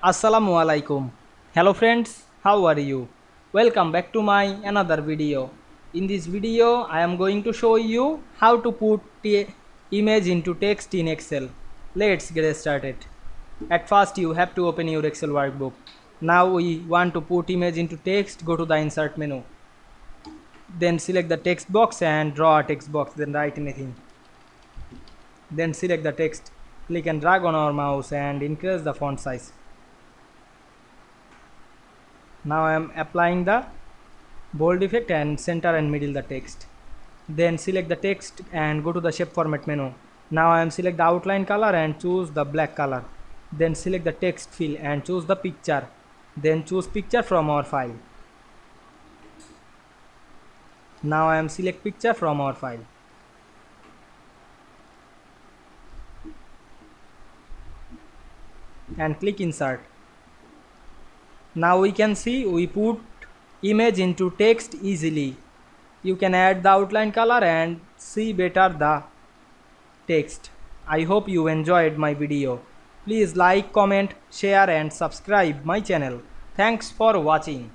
Assalamu Walaikum. Hello friends, how are you? Welcome back to my another video. In this video, I am going to show you how to put image into text in Excel. Let's get started. At first, you have to open your Excel workbook. Now we want to put image into text. Go to the insert menu. Then select the text box and draw a text box. Then write anything. Then select the text. Click and drag on our mouse and increase the font size. Now I am applying the bold effect and center and middle the text. Then select the text and go to the shape format menu. Now I am select the outline color and choose the black color. Then select the text fill and choose the picture. Then choose picture from our file. Now I am select picture from our file. And click insert. Now we can see we put image into text easily. You can add the outline color and see better the text. I hope you enjoyed my video. Please like, comment, share and subscribe my channel. Thanks for watching.